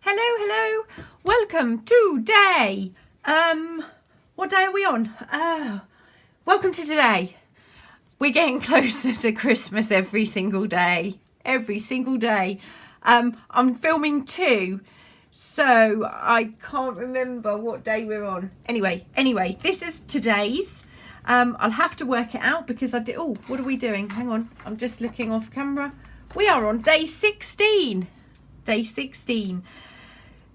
Hello. Welcome to day. What day are we on? Welcome to today. We're getting closer to Christmas every single day. I'm filming 2, so I can't remember what day we're on. Anyway, this is today's. I'll have to work it out because I did. Oh, what are we doing? Hang on. I'm just looking off camera. We are on day 16. Day 16.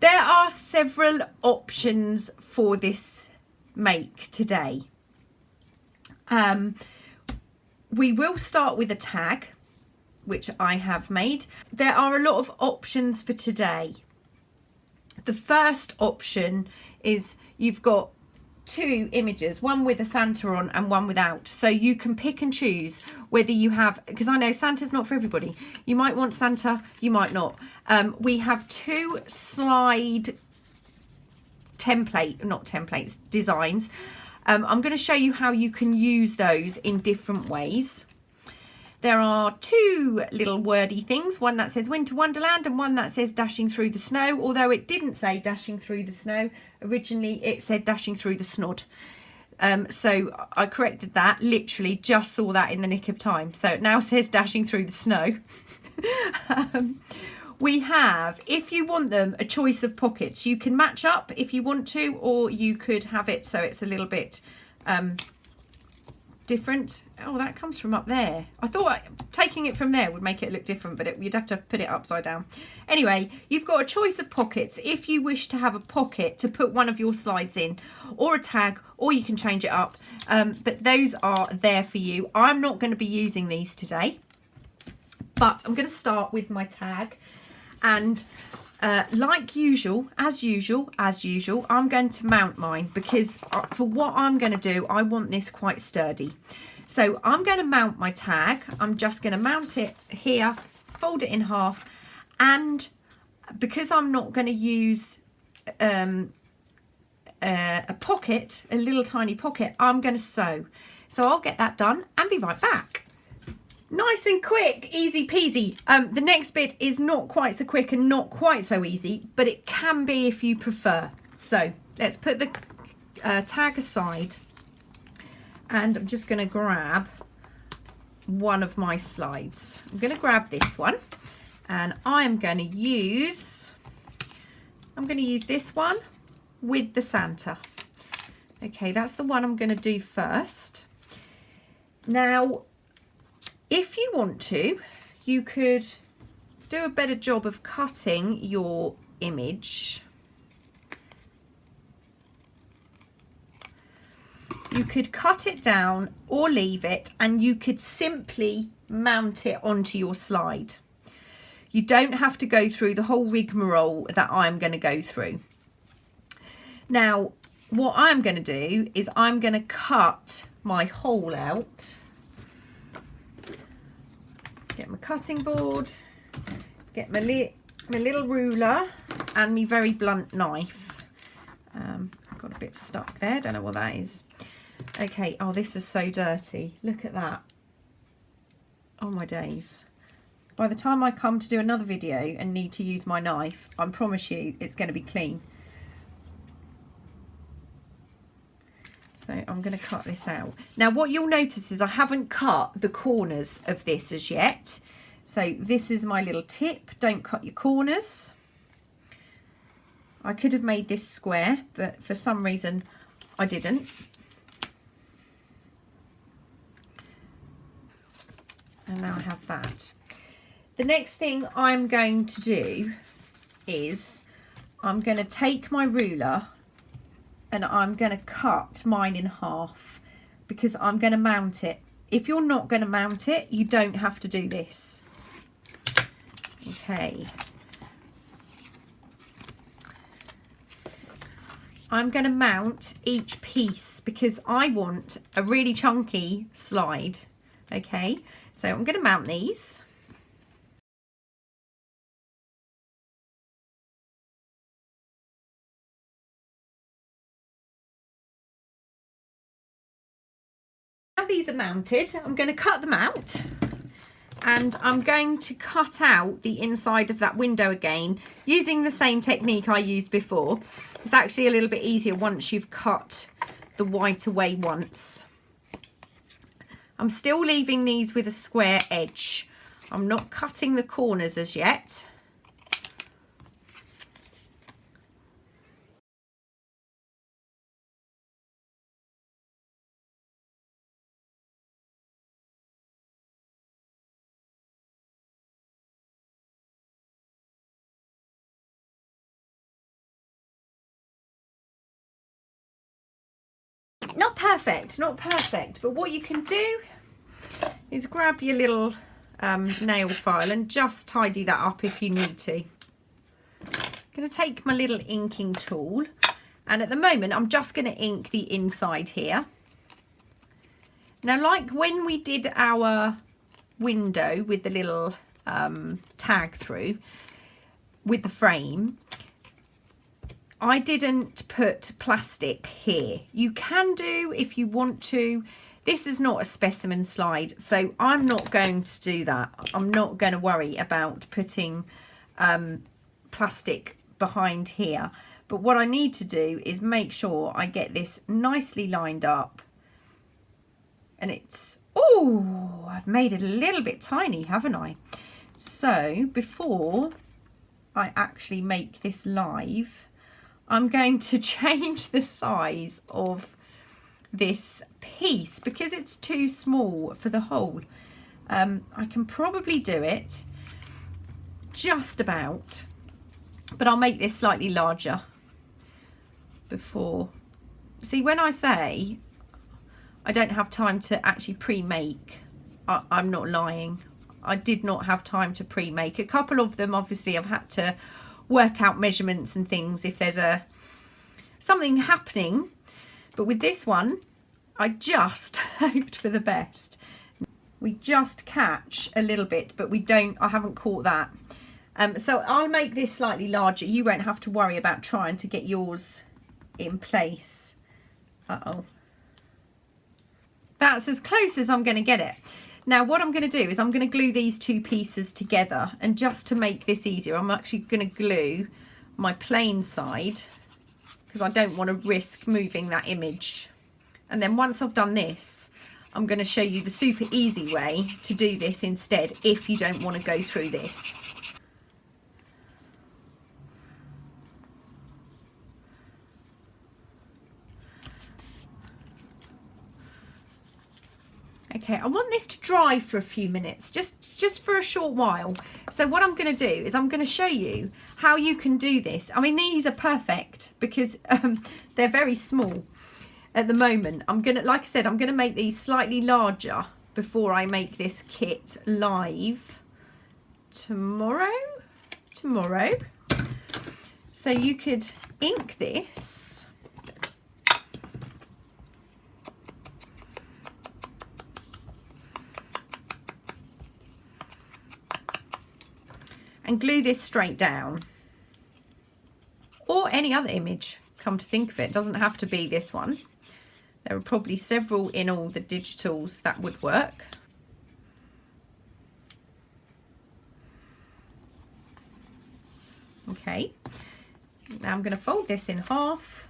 There are several options for this make today. We will start with a tag, which I have made. There are a lot of options for today. The first option is you've got 2 images, one with a Santa on and one without. So you can pick and choose whether you have, because I know Santa's not for everybody. You might want Santa, you might not. We have 2 slide designs. I'm going to show you how you can use those in different ways. There are 2 little wordy things, one that says Winter Wonderland and one that says Dashing Through the Snow, although it didn't say Dashing Through the Snow. Originally it said Dashing Through the Snod. So I corrected that, literally just saw that in the nick of time. So it now says Dashing Through the Snow. We have, if you want them, a choice of pockets. You can match up if you want to, or you could have it so it's a little bit different. Oh, that comes from up there. I thought taking it from there would make it look different, but you'd have to put it upside down. Anyway, you've got a choice of pockets if you wish to have a pocket to put one of your slides in, or a tag, or you can change it up. But those are there for you. I'm not going to be using these today, but I'm going to start with my tag. And like usual, as usual, I'm going to mount mine because for what I'm going to do, I want this quite sturdy. So I'm going to mount my tag. I'm just going to mount it here, fold it in half. And because I'm not going to use a pocket, a little tiny pocket, I'm going to sew. So I'll get that done and be right back. Nice and quick, easy peasy. The next bit is not quite so quick and not quite so easy, but it can be if you prefer. So let's put the tag aside, and I'm just going to grab one of my slides. I'm going to grab this one, and I'm going to use this one with the Santa. Okay, that's the one I'm going to do first. Now, if you want to, you could do a better job of cutting your image. You could cut it down or leave it, and you could simply mount it onto your slide. You don't have to go through the whole rigmarole that I'm going to go through. Now, what I'm going to do is I'm going to cut my hole out. Get my cutting board, get my little ruler and my very blunt knife. Got a bit stuck there, don't know what that is. Okay, oh, this is so dirty. Look at that. Oh my days. By the time I come to do another video and need to use my knife, I promise you it's going to be clean. So I'm going to cut this out. Now what you'll notice is I haven't cut the corners of this as yet. So this is my little tip. Don't cut your corners. I could have made this square, but for some reason I didn't. And now I have that. The next thing I'm going to do is I'm going to take my ruler and I'm going to cut mine in half because I'm going to mount it. If you're not going to mount it, you don't have to do this. Okay. I'm going to mount each piece because I want a really chunky slide. Okay, so I'm going to mount these. Now these are mounted, I'm going to cut them out And I'm going to cut out the inside of that window again using the same technique I used before. It's actually a little bit easier once you've cut the white away once. I'm still leaving these with a square edge. I'm not cutting the corners as yet. Not perfect, not perfect, but what you can do is grab your little nail file and just tidy that up if you need to. I'm going to take my little inking tool, and at the moment I'm just going to ink the inside here. Now, like when we did our window with the little tag through with the frame, I didn't put plastic here. You can do if you want to. This is not a specimen slide, so I'm not going to do that. I'm not going to worry about putting plastic behind here. But what I need to do is make sure I get this nicely lined up. And it's, oh, I've made it a little bit tiny, haven't I? So before I actually make this live, I'm going to change the size of this piece because it's too small for the hole. I can probably do it just about, but I'll make this slightly larger before. See, when I say I don't have time to actually pre-make, I'm not lying. I did not have time to pre-make. A couple of them, obviously, I've had to work out measurements and things if there's something happening, but with this one I just hoped for the best. We just catch a little bit, but I haven't caught that. So I'll make this slightly larger. You won't have to worry about trying to get yours in place. That's as close as I'm going to get it. Now what I'm going to do is I'm going to glue these two pieces together, and just to make this easier I'm actually going to glue my plain side because I don't want to risk moving that image. And then once I've done this, I'm going to show you the super easy way to do this instead if you don't want to go through this. Okay, I want this to dry for a few minutes, just for a short while. So what I'm going to do is I'm going to show you how you can do this. I mean, these are perfect because they're very small at the moment. I'm going to, like I said, I'm going to make these slightly larger before I make this kit live tomorrow. So you could ink this. And glue this straight down, or any other image, come to think of it. It doesn't have to be this one. There are probably several in all the digitals that would work. Okay, now I'm going to fold this in half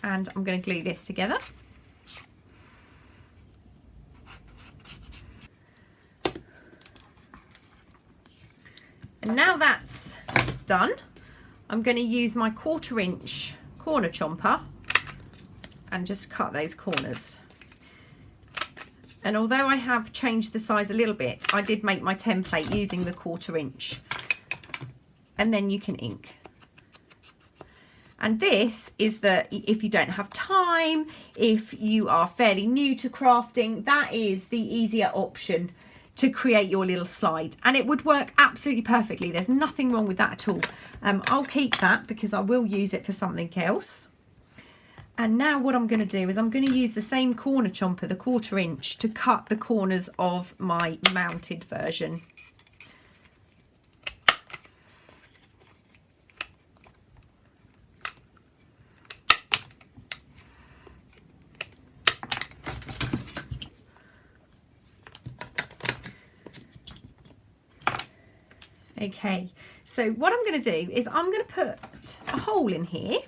and I'm going to glue this together. And now that's done, I'm going to use my 1/4 inch corner chomper and just cut those corners. And although I have changed the size a little bit, I did make my template using the 1/4 inch. And then you can ink. And this is if you don't have time, if you are fairly new to crafting, that is the easier option to create your little slide, and it would work absolutely perfectly. There's nothing wrong with that at all. I'll keep that because I will use it for something else. And now what I'm going to do is I'm going to use the same corner chomper, the 1/4 inch, to cut the corners of my mounted version. Okay, so what I'm going to do is I'm going to put a hole in here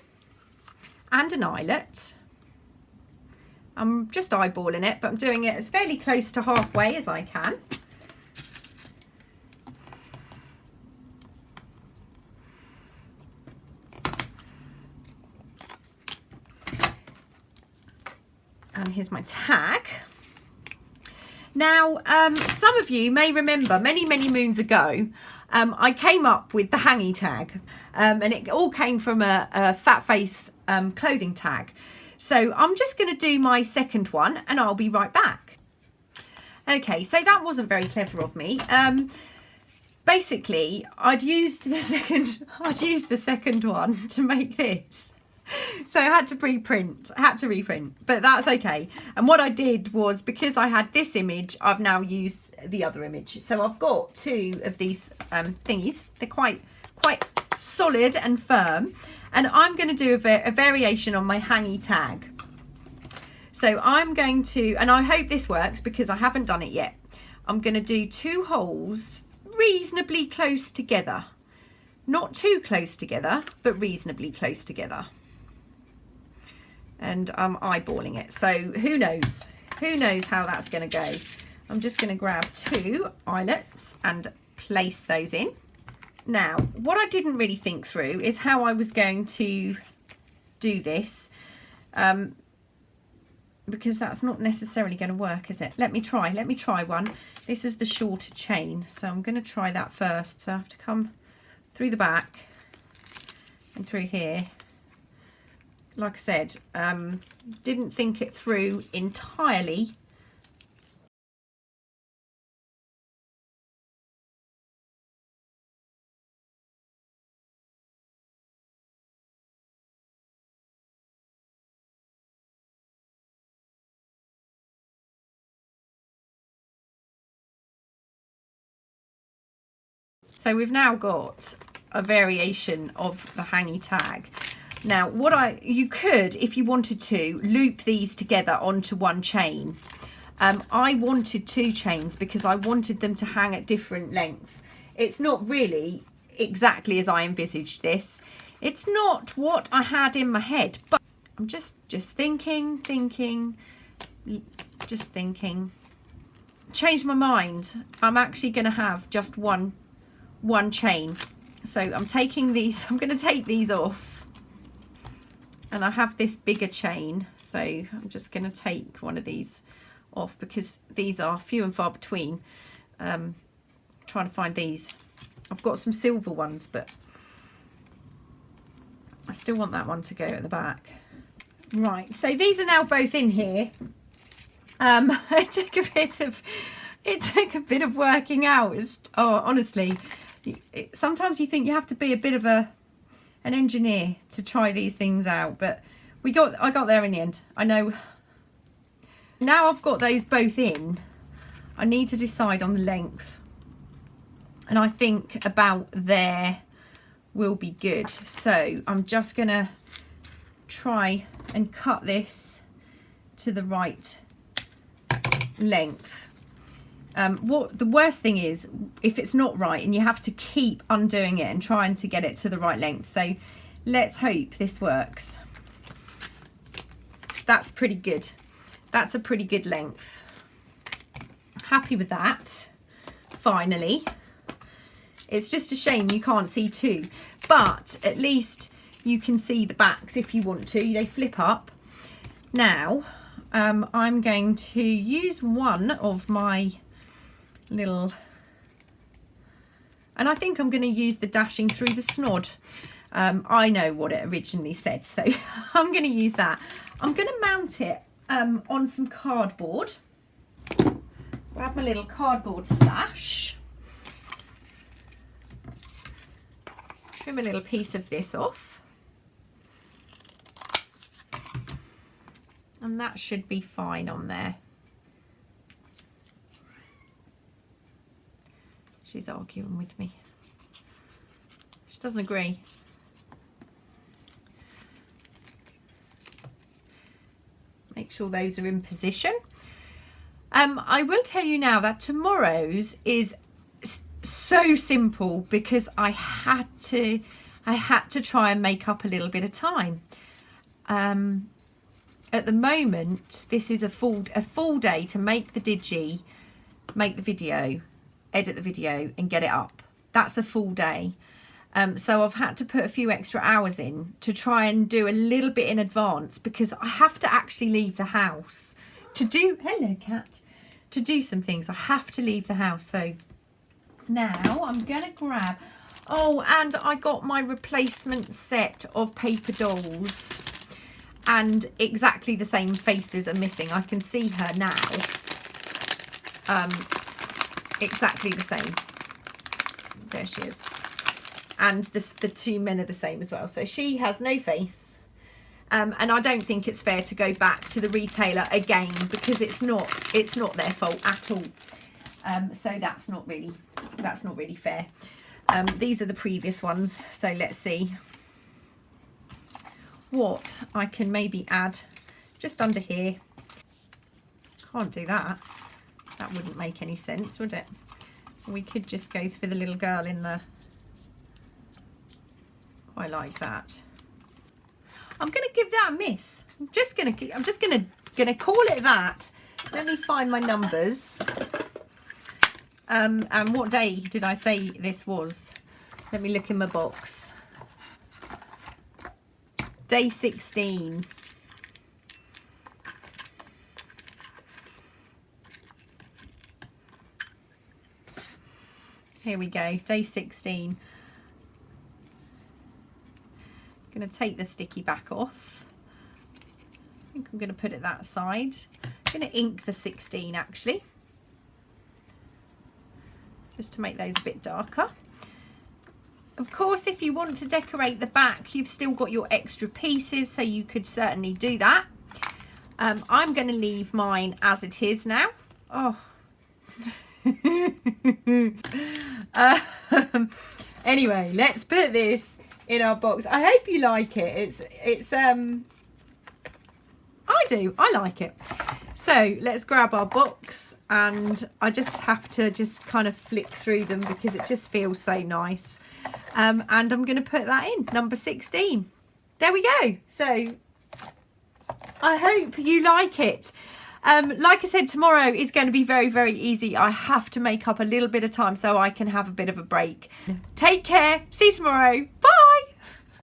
and an eyelet. I'm just eyeballing it, but I'm doing it as fairly close to halfway as I can. And here's my tag. Now, some of you may remember many moons ago, I came up with the hangy tag, and it all came from a fat face clothing tag. So I'm just going to do my second one and I'll be right back. Okay, so that wasn't very clever of me. Basically, I'd used the second one to make this. So I had to reprint, but that's okay. And what I did was, because I had this image, I've now used the other image. So I've got two of these thingies. They're quite solid and firm. And I'm going to do a variation on my hangy tag. So I'm going to, and I hope this works because I haven't done it yet. I'm going to do 2 holes reasonably close together. Not too close together, but reasonably close together. And I'm eyeballing it, so who knows how that's going to go. I'm just going to grab 2 eyelets and place those in. Now, what I didn't really think through is how I was going to do this, because that's not necessarily going to work, is it? Let me try one. This is the shorter chain, so I'm going to try that first. So I have to come through the back and through here. Like I said, didn't think it through entirely. So we've now got a variation of the hangy tag. Now, you could, if you wanted to, loop these together onto one chain. I wanted 2 chains because I wanted them to hang at different lengths. It's not really exactly as I envisaged this. It's not what I had in my head, but I'm just thinking. Changed my mind. I'm actually going to have just one chain. So I'm taking these. I'm going to take these off. And I have this bigger chain, so I'm just going to take one of these off because these are few and far between. Trying to find these. I've got some silver ones, but I still want that one to go at the back. Right, so these are now both in here. It took a bit of working out. Honestly, sometimes you think you have to be a bit of an engineer to try these things out, but I got there in the end. I know. Now I've got those both in, I need to decide on the length, and I think about there will be good. So I'm just gonna try and cut this to the right length. What the worst thing is if it's not right and you have to keep undoing it and trying to get it to the right length. So let's hope this works. That's pretty good. That's a pretty good length. Happy with that. Finally. It's just a shame you can't see 2, but at least you can see the backs if you want to. They flip up. Now I'm going to use one of my little, and I think I'm going to use the dashing through the snod. I know what it originally said, so I'm going to use that. I'm going to mount it on some cardboard. Grab my little cardboard stash. Trim a little piece of this off. And that should be fine on there. She's arguing with me. She doesn't agree. Make sure those are in position. I will tell you now that tomorrow's is so simple because I had to try and make up a little bit of time. At the moment, this is a full day to make the digi, make the video, edit the video and get it up. That's a full day. So I've had to put a few extra hours in to try and do a little bit in advance because I have to actually leave the house to do, hello cat, to do some things. I have to leave the house. So now I'm going to grab, oh, and I got my replacement set of paper dolls and exactly the same faces are missing. I can see her now. Exactly the same. There she is. And the two men are the same as well. So she has no face. And I don't think it's fair to go back to the retailer again because it's not their fault at all. So that's not really fair. These are the previous ones. So let's see what I can maybe add just under here. Can't do that. That wouldn't make any sense, would it? We could just go for the little girl in the, I like that. I'm going to give that a miss. I'm just going to call it that. Let me find my numbers. And what day did I say this was? Let me look in my box. Day 16. Here we go, day 16. I'm going to take the sticky back off. I think I'm going to put it that side. I'm going to ink the 16 actually, just to make those a bit darker. Of course, if you want to decorate the back, you've still got your extra pieces, so you could certainly do that. I'm going to leave mine as it is now. Oh. Anyway, let's put this in our box. I hope you like it. I like it. So let's grab our box, and I just have to kind of flick through them because it just feels so nice. And I'm going to put that in, number 16. There we go. So I hope you like it. Like I said, tomorrow is going to be very, very easy. I have to make up a little bit of time so I can have a bit of a break. Take care. See you tomorrow. Bye.